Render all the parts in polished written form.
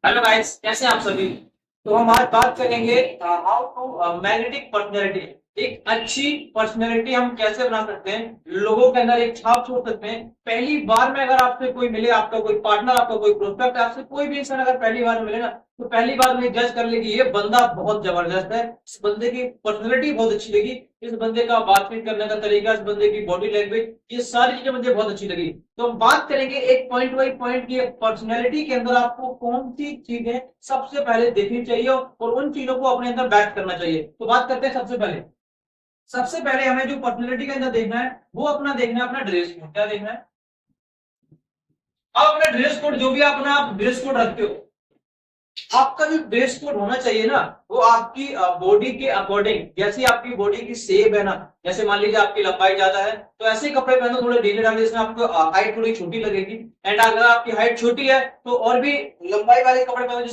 Hello guys, कैसे हैं आप सभी। तो हम आज बात करेंगे हाउ टू मैग्नेटिक पर्सनैलिटी। एक अच्छी पर्सनैलिटी हम कैसे बना सकते हैं, लोगों के अंदर एक छाप छोड़ सकते हैं। पहली बार में अगर आपसे कोई मिले, आपका कोई पार्टनर, आपका कोई प्रोस्पेक्ट, आपसे कोई भी इंसान अगर पहली बार में मिले ना, तो पहली बार में जज कर ले कि ये बंदा बहुत जबरदस्त है, इस बंदे की पर्सनैलिटी बहुत अच्छी लगी, इस बंदे का बातचीत करने का तरीका, इस बंदे की बॉडी लैंग्वेज, ये सारी चीजें मुझे बहुत अच्छी लगी। तो हम बात करेंगे एक पॉइंट बाई पॉइंट की पर्सनैलिटी के अंदर आपको कौन सी चीजें सबसे पहले देखनी चाहिए और उन चीजों को अपने अंदर बैक करना चाहिए। तो बात करते हैं सबसे पहले हमें जो पर्सनैलिटी के अंदर देखना है वो अपना देखना है, अपना ड्रेस कोड। क्या देखना है? अब अपना ड्रेस कोड, जो भी अपना आप ड्रेस कोड रखते हो, आपका जो ड्रेस कोड होना चाहिए ना, वो आपकी बॉडी के अकॉर्डिंग, जैसी आपकी बॉडी की शेप है ना, जैसे मान लीजिए आपकी लंबाई ज्यादा है तो ऐसे कपड़े पहनो, थोड़े ढीले ढाले, जिसमें आपको हाइट थोड़ी छोटी लगेगी। एंड अगर आपकी हाइट छोटी है तो और भी लंबाई वाले कपड़े पहनो,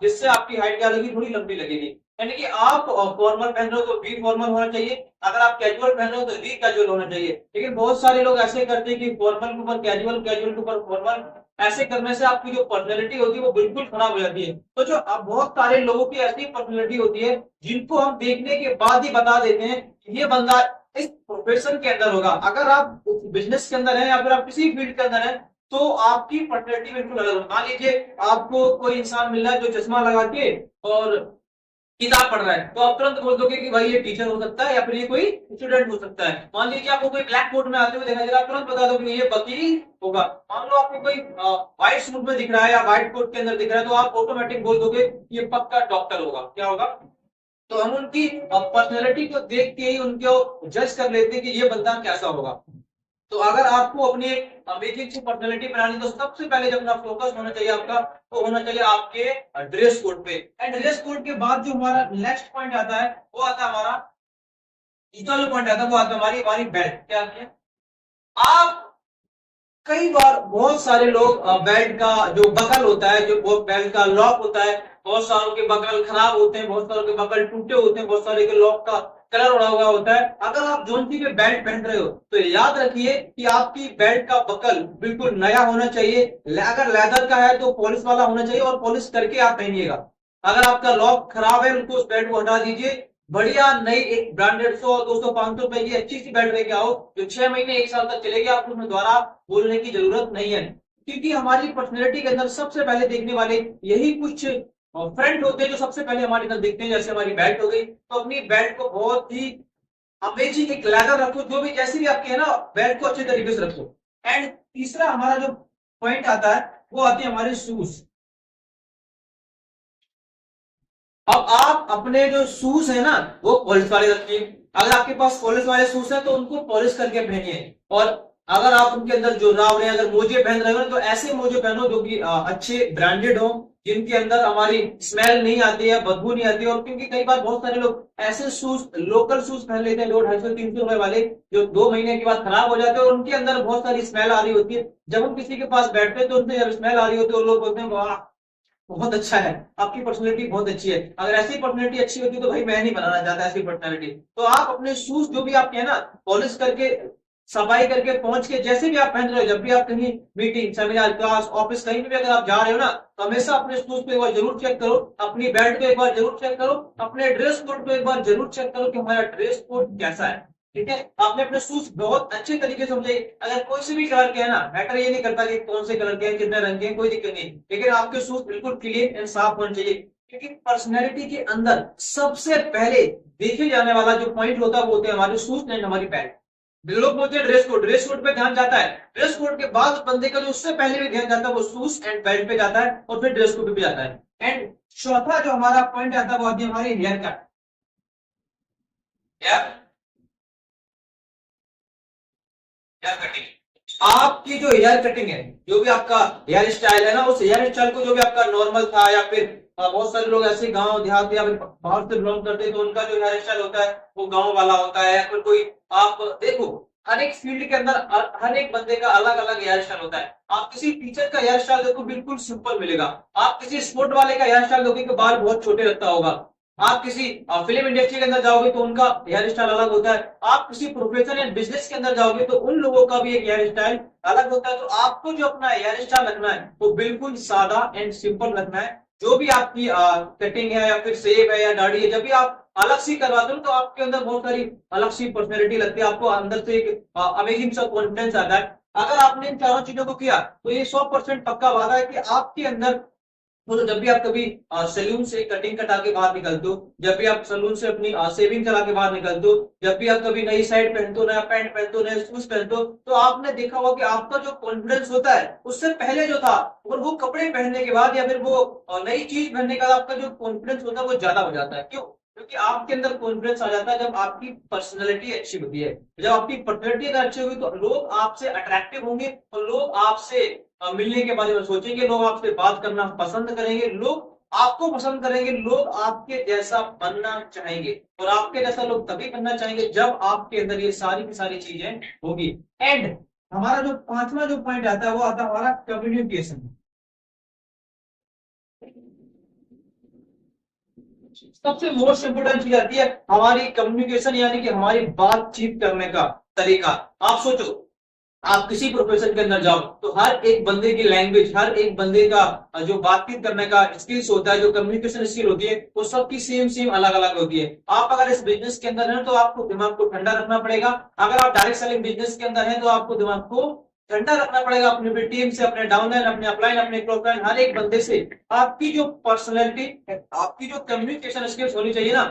जिससे आपकी हाइट क्या लगेगी, थोड़ी लंबी लगेगी। यानी कि आप फॉर्मल पहन रहे हो तो बी फॉर्मल होना चाहिए, अगर आप कैजुअल पहन रहे हो तो वी कैजुअल होना चाहिए। लेकिन बहुत सारे लोग ऐसे करते हैं कि फॉर्मल के ऊपर कैजुअल, कैजुअल के ऊपर फॉर्मल। ऐसे करने से आपकी जो पर्सनैलिटी होती है वो बिल्कुल खराब हो जाती है। तो जो अब बहुत सारे लोगों की ऐसी पर्सनैलिटी होती है जिनको हम देखने के बाद ही बता देते हैं कि ये बंदा इस प्रोफेशन के अंदर होगा। अगर आप बिजनेस के अंदर हैं या फिर आप किसी फील्ड के अंदर हैं तो आपकी पर्सनैलिटी बिल्कुल अलग होगी। मान लीजिए आपको कोई इंसान मिल रहा है जो चश्मा लगा के और किताब पढ़ रहा है, तो आप तुरंत बोल दोगे कि भाई ये टीचर हो सकता है या फिर ये कोई स्टूडेंट हो सकता है। मान लीजिए आपको कोई ब्लैक कोट में आते हुए देखा जाए, आप तुरंत बता दोगे ये वकील होगा। मान लो आपको कोई व्हाइट सूट में दिख रहा है या व्हाइट कोट के अंदर दिख रहा है, तो आप ऑटोमेटिक बोल दोगे ये पक्का डॉक्टर होगा। क्या होगा? तो हम उनकी पर्सनैलिटी को देख के ही उनको जज कर लेते हैं कि ये बंदा कैसा होगा। तो अगर आपको अपनी एक अमेजिंग सी पर्सनैलिटी बनानी, तो सबसे पहले जो अपना फोकस होना चाहिए आपका, वो होना चाहिए आपके ड्रेस कोड पे। एंड ड्रेस कोड के बाद जो हमारा नेक्स्ट पॉइंट आता है वो आता है हमारा, तीसरा जो पॉइंट आता है वो आता है हमारी हमारी बेल्ट। क्या है? आप कई बार बहुत सारे लोग बेल्ट का जो बकल होता है, जो वो बेल्ट का लॉक होता है, बहुत सारों के बकल खराब होते हैं, बहुत सारों के बकल टूटे होते हैं, बहुत सारे के लॉक का कलर उड़ा हुआ होता है। अगर आप जोन सी पे बेल्ट पहन रहे हो तो याद रखिए कि आपकी बेल्ट का बकल बिल्कुल नया होना चाहिए। अगर लेदर का है तो पॉलिश वाला होना चाहिए और पॉलिश करके आप पहनिएगा। अगर आपका लॉक खराब है उसको, उस बेल्ट को हटा दीजिए। बढ़िया नई एक ब्रांडेड 100 200 500 रुपए की अच्छी सी बेल्ट लेके आओ जो 6 महीने 1 साल तक चलेगी, आपको उसमें दोबारा बोलने की जरूरत नहीं है। क्योंकि हमारी पर्सनैलिटी के अंदर सबसे पहले देखने वाले यही कुछ फ्रेंड होते हैं जो सबसे पहले हमारे अंदर देखते हैं। जैसे हमारी बेल्ट हो गई, तो अपनी बेल्ट को बहुत ही अमेजिंग एक लेदर रखो, जो भी जैसी भी आपकी है ना, बेल्ट को अच्छे तरीके से रखो। एंड तीसरा हमारा जो पॉइंट आता है वो आते हैं हमारे शूज। अब आप अपने जो शूज है ना वो पॉलिश वाले रखिए। अगर आपके पास पॉलिश वाले शूज है तो उनको पॉलिश करके पहनिए। और अगर आप उनके अंदर जो राव रहे हैं, अगर मोजे पहन रहे हो तो ऐसे मोजे पहनो जो कि अच्छे ब्रांडेड हो, जिनके अंदर हमारी स्मेल नहीं आती है, बदबू नहीं आती है। और क्योंकि कई बार बहुत सारे लोग ऐसे शूज, लोकल शूज पहन लेते हैं 200 250 300 रुपए वाले, जो 2 महीने के बाद खराब हो जाते हैं और उनके अंदर बहुत सारी स्मेल आ रही होती है। जब हम किसी के पास बैठते हैं तो उनसे जब स्मेल आ रही होती है तो लोग बोलते हैं वाह बहुत अच्छा है, आपकी पर्सनैलिटी बहुत अच्छी है। अगर ऐसी पर्सनैलिटी अच्छी होती तो भाई मैं नहीं बनाना चाहता ऐसी पर्सनैलिटी। तो आप अपने शूज जो भी आपके है ना, पॉलिश करके, सफाई करके, पहुंच के, जैसे भी आप पहन रहे हो, जब भी आप कहीं मीटिंग, सेमिनार, क्लास, ऑफिस, कहीं भी अगर आप जा रहे हो ना, तो हमेशा अपने शूज को एक बार जरूर चेक करो, अपनी बेल्ट को एक बार जरूर चेक करो, अपने ड्रेस कोड को एक बार जरूर चेक करो कि हमारा ड्रेस कोड कैसा है। ठीक है? आपने अपने शूज बहुत अच्छे तरीके से समझे। अगर कोई से भी कलर के है ना, मैटर ये नहीं करता कि कौन से कलर के हैं, कितने रंग के हैं, कोई दिक्कत नहीं, लेकिन आपके शूज बिल्कुल क्लीन एंड साफ होने चाहिए। क्योंकि पर्सनैलिटी के अंदर सबसे पहले देखे जाने वाला जो पॉइंट होता है वो होते हैं हमारे शूज एंड हमारी पैंट। लोग बोलते हैं ड्रेस कोड, ड्रेस कोड पे ध्यान जाता है, ड्रेस कोड के बाद उस बंदे का जो उससे पहले भी ध्यान जाता है वो शूज एंड बेल्ट पे जाता है और फिर ड्रेस कोड पे भी जाता है। एंड चौथा जो हमारा पॉइंट आता है वो आती है हमारी हेयर कट। हेयर कटिंग, आपकी जो हेयर कटिंग है, जो भी आपका हेयर स्टाइल है ना, उस हेयर स्टाइल को जो भी आपका नॉर्मल था या फिर बहुत सारे लोग ऐसे गांव देहात या फिर बाहर से बिलोंग करते हैं तो उनका जो हेयर स्टाइल होता है वो गांव वाला होता है, या फिर कोई, आप देखो हर एक फील्ड के अंदर हर एक बंदे का अलग अलग हेयर स्टाइल होता है। आप किसी टीचर का हेयर स्टाइल देखो बिल्कुल सिंपल मिलेगा, आप किसी स्पोर्ट वाले का हेयर स्टाइल देखो बाल बहुत छोटे रखता होगा, आप किसी फिल्म इंडस्ट्री के अंदर जाओगे तो उनका हेयर स्टाइल अलग होता है, आप किसी प्रोफेशन या बिजनेस के अंदर जाओगे तो उन लोगों का भी एक हेयर स्टाइल अलग होता है। तो आपको जो अपना हेयर स्टाइल रखना है वो बिल्कुल सादा एंड सिंपल रखना है, जो भी आपकी कटिंग है या फिर शेव है या दाढ़ी है, जब भी आप अलग सी करवाते हो तो आपके अंदर बहुत सारी अलग सी पर्सनैलिटी लगती है, आपको अंदर से एक अमेजिंग सा कॉन्फिडेंस आता है। अगर आपने इन चारों चीजों को किया तो ये 100% पक्का वादा है कि आपके अंदर, तो जब भी आप कभी सैलून से कटिंग कटा के बाहर निकलते हो, जब भी आप सैलून से अपनी सेविंग करा के बाहर निकलते हो, जब भी आप कभी नई शर्ट पहनते हो, नया पैंट पहनते हो, नए शूज पहनते हो, तो आपने देखा होगा कि आपका जो कॉन्फिडेंस होता है उससे पहले जो था, और वो कपड़े पहनने के बाद या फिर वो नई चीज पहनने के बाद आपका जो कॉन्फिडेंस होता है वो ज्यादा हो जाता है। क्यों? क्योंकि आपके अंदर कॉन्फिडेंस आ जाता है जब आपकी पर्सनैलिटी अच्छी होती है। जब आपकी पर्सनैलिटी अगर अच्छी होगी तो लोग आपसे अट्रैक्टिव होंगे और लोग आपसे मिलने के बारे में सोचेंगे, लोग आपसे बात करना पसंद करेंगे, लोग आपको पसंद करेंगे, लोग आपके जैसा बनना चाहेंगे। और आपके जैसा लोग तभी बनना चाहेंगे जब आपके अंदर ये सारी की सारी चीजें होगी। एंड हमारा जो पांचवा जो पॉइंट आता है वो आता है हमारा कम्युनिकेशन। सबसे मोस्ट इंपोर्टेंट चीज आती है हमारी कम्युनिकेशन, यानी कि हमारी बातचीत करने का तरीका। आप सोचो, आप किसी प्रोफेशन के अंदर जाओ तो हर एक बंदे की लैंग्वेज, हर एक बंदे का जो बातचीत करने का स्किल्स होता है, जो कम्युनिकेशन स्किल होती है, वो सबकी सेम अलग अलग होती है। आप अगर इस बिजनेस के अंदर हैं तो आपको दिमाग को ठंडा रखना पड़ेगा। अगर आप डायरेक्ट सेलिंग बिजनेस के अंदर हैं तो आपको दिमाग को ठंडा रखना पड़ेगा। अपनी टीम से, अपने डाउनलाइन, अपने अपलाइन, अपने क्रॉसलाइन, हर एक बंदे से आपकी जो पर्सनैलिटी, आपकी जो कम्युनिकेशन स्किल्स होनी चाहिए ना,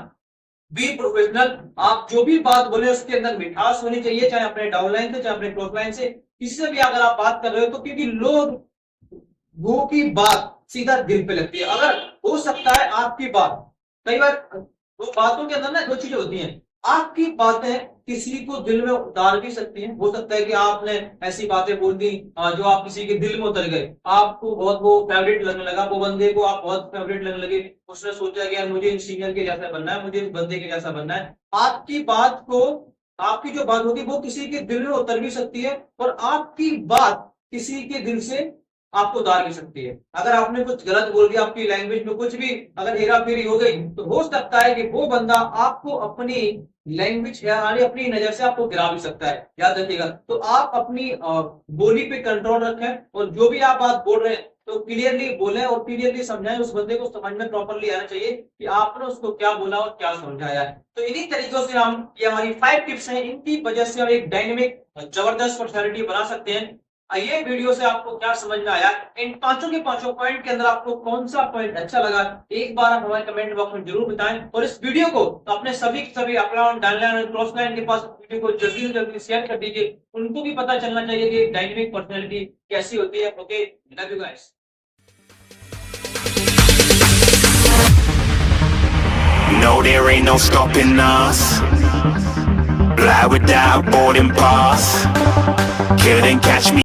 बी प्रोफेशनल। आप जो भी बात बोले उसके अंदर मिठास होनी चाहिए, चाहे अपने डाउनलाइन से, चाहे अपने क्रॉसलाइन से, किसी से भी अगर आप बात कर रहे हो तो, क्योंकि लोग वो की बात सीधा दिल पे लगती है। अगर हो सकता है आपकी बात, कई बार वो बातों के अंदर ना दो चीजें होती हैं, आपकी बातें किसी को दिल में उतार भी सकती हैं। हो सकता है कि आपने ऐसी बातें बोल दी जो आप किसी के दिल में उतर गए, आपको बहुत वो फेवरेट लगने लगा, वो बंदे को आप बहुत फेवरेट लगने लगे, उसने सोचा कि यार मुझे इस सीनियर के जैसा बनना है, मुझे इस बंदे के जैसा बनना है। आपकी बात को, आपकी जो बात होगी वो किसी के दिल में उतर भी सकती है, और आपकी बात किसी के दिल से आपको उतार भी सकती है। अगर आपने कुछ गलत बोल दिया, आपकी लैंग्वेज में कुछ भी अगर हेरा फेरी हो गई, तो हो सकता है कि वो बंदा आपको अपनी लैंग्वेज यानी अपनी नजर से आपको गिरा भी सकता है। याद रखिएगा। तो आप अपनी बोली पे कंट्रोल रखें, और जो भी आप बात बोल रहे हैं तो क्लियरली बोलें और क्लियरली समझाएं। उस बंदे को समझ में प्रॉपरली आना चाहिए कि आपने उसको क्या बोला और क्या समझाया है। तो इन्हीं तरीकों से हम, ये हमारी 5 टिप्स हैं, इनकी वजह से हम एक डायनेमिक जबरदस्त पर्सनैलिटी बना सकते हैं। ये वीडियो से आपको क्या समझ में आया, इन पांचों के पांचों पॉइंट के अंदर आपको कौन सा पॉइंट अच्छा लगा, एक बार आप हमारे कमेंट बॉक्स में जरूर बताएं। और इस वीडियो को अपने सभी अपलाइन, डाउनलाइन और क्रॉसलाइन के पास वीडियो को जल्दी से जल्दी शेयर कर दीजिए। उनको भी पता चलना चाहिए कि डायनेमिक पर्सनैलिटी कैसी होती है। Okay, love you guys. No, there ain't no stopping us. Fly without boarding pass. Couldn't catch me.